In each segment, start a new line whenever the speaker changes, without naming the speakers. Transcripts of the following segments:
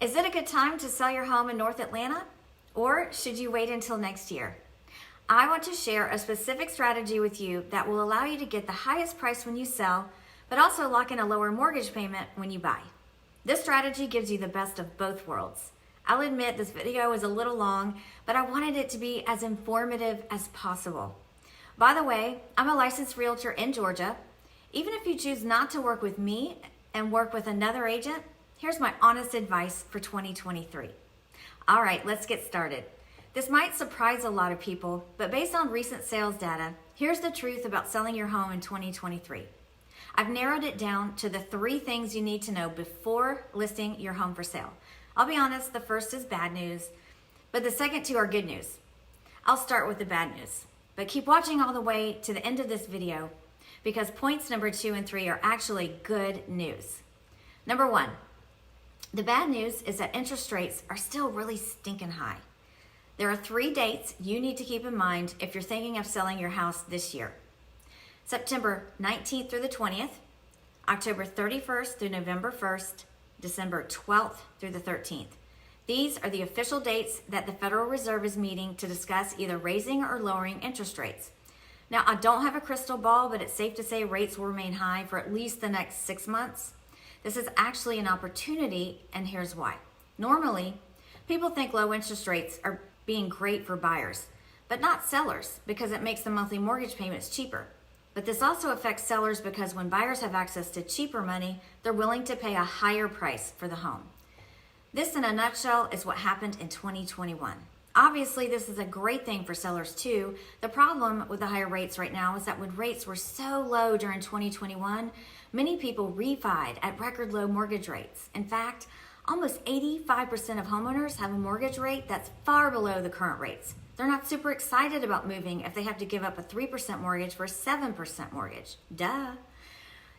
Is it a good time to sell your home in North Atlanta? Or should you wait until next year? I want to share a specific strategy with you that will allow you to get the highest price when you sell, but also lock in a lower mortgage payment when you buy. This strategy gives you the best of both worlds. I'll admit this video is a little long, but I wanted it to be as informative as possible. By the way, I'm a licensed realtor in Georgia. Even if you choose not to work with me and work with another agent, here's my honest advice for 2023. All right, let's get started. This might surprise a lot of people, but based on recent sales data, here's the truth about selling your home in 2023. I've narrowed it down to the 3 things you need to know before listing your home for sale. I'll be honest, the first is bad news, but the second 2 are good news. I'll start with the bad news, but keep watching all the way to the end of this video because points number 2 and 3 are actually good news. Number 1, the bad news is that interest rates are still really stinking high. There are 3 dates you need to keep in mind if you're thinking of selling your house this year. September 19th through the 20th, October 31st through November 1st, December 12th through the 13th. These are the official dates that the Federal Reserve is meeting to discuss either raising or lowering interest rates. Now, I don't have a crystal ball, but it's safe to say rates will remain high for at least the next 6 months. This is actually an opportunity, and here's why. Normally, people think low interest rates are being great for buyers, but not sellers because it makes the monthly mortgage payments cheaper. But this also affects sellers because when buyers have access to cheaper money, they're willing to pay a higher price for the home. This, in a nutshell, is what happened in 2021. Obviously, this is a great thing for sellers too. The problem with the higher rates right now is that when rates were so low during 2021, many people refied at record low mortgage rates. In fact, almost 85% of homeowners have a mortgage rate that's far below the current rates. They're not super excited about moving if they have to give up a 3% mortgage for a 7% mortgage. Duh.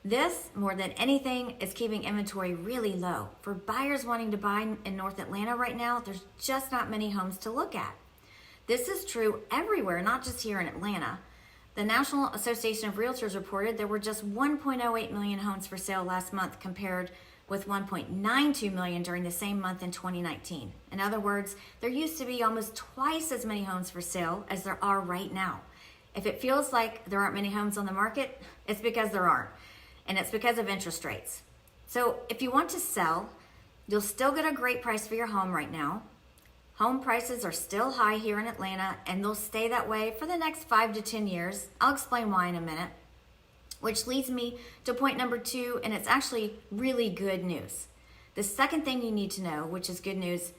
This, more than anything, is keeping inventory really low. For buyers wanting to buy in North Atlanta right now, there's just not many homes to look at. This is true everywhere, not just here in Atlanta. The National Association of Realtors reported there were just 1.08 million homes for sale last month compared with 1.92 million during the same month in 2019. In other words, there used to be almost twice as many homes for sale as there are right now. If it feels like there aren't many homes on the market, it's because there aren't, and it's because of interest rates. So if you want to sell, you'll still get a great price for your home right now. Home prices are still high here in Atlanta, and they'll stay that way for the next 5 to 10 years. I'll explain why in a minute. Which leads me to point number 2, and it's actually really good news. The second thing you need to know, which is good news,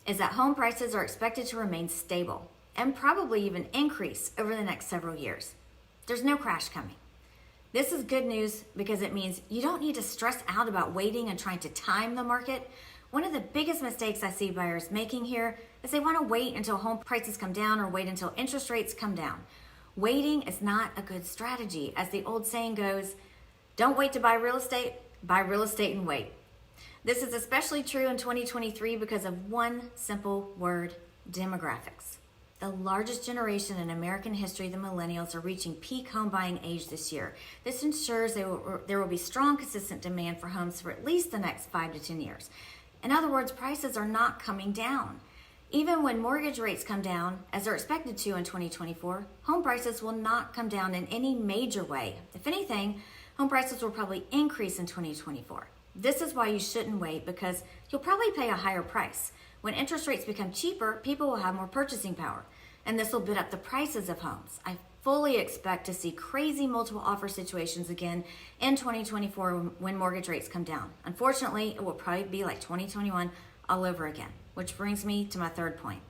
is that home prices are expected to remain stable and probably even increase over the next several years. There's no crash coming. This is good news because it means you don't need to stress out about waiting and trying to time the market. One of the biggest mistakes I see buyers making here is they want to wait until home prices come down or wait until interest rates come down. Waiting is not a good strategy. As the old saying goes, don't wait to buy real estate and wait. This is especially true in 2023 because of one simple word: demographics. The largest generation in American history, the millennials, are reaching peak home buying age this year. This ensures there will be strong, consistent demand for homes for at least the next 5 to 10 years. In other words, prices are not coming down. Even when mortgage rates come down, as they're expected to in 2024, home prices will not come down in any major way. If anything, home prices will probably increase in 2024. This is why you shouldn't wait, because you'll probably pay a higher price. When interest rates become cheaper, people will have more purchasing power, and this will bid up the prices of homes. I fully expect to see crazy multiple offer situations again in 2024 when mortgage rates come down. Unfortunately, it will probably be like 2021 all over again. Which brings me to my third point.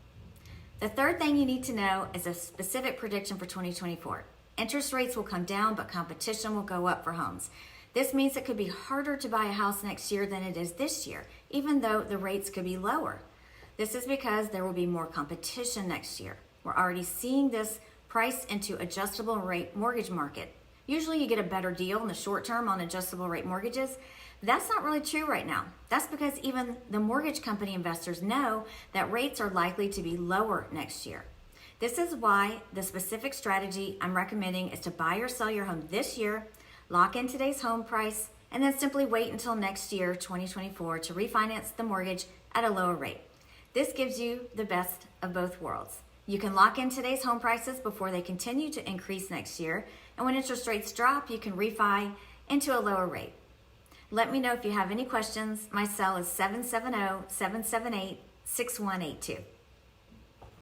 The third thing you need to know is a specific prediction for 2024. Interest rates will come down, but competition will go up for homes. This means it could be harder to buy a house next year than it is this year, even though the rates could be lower. This is because there will be more competition next year. We're already seeing this priced into adjustable rate mortgage market. Usually you get a better deal in the short term on adjustable rate mortgages. That's not really true right now. That's because even the mortgage company investors know that rates are likely to be lower next year. This is why the specific strategy I'm recommending is to buy or sell your home this year, lock in today's home price, and then simply wait until next year, 2024, to refinance the mortgage at a lower rate. This gives you the best of both worlds. You can lock in today's home prices before they continue to increase next year, and when interest rates drop, you can refi into a lower rate. Let me know if you have any questions. My cell is 770-778-6182.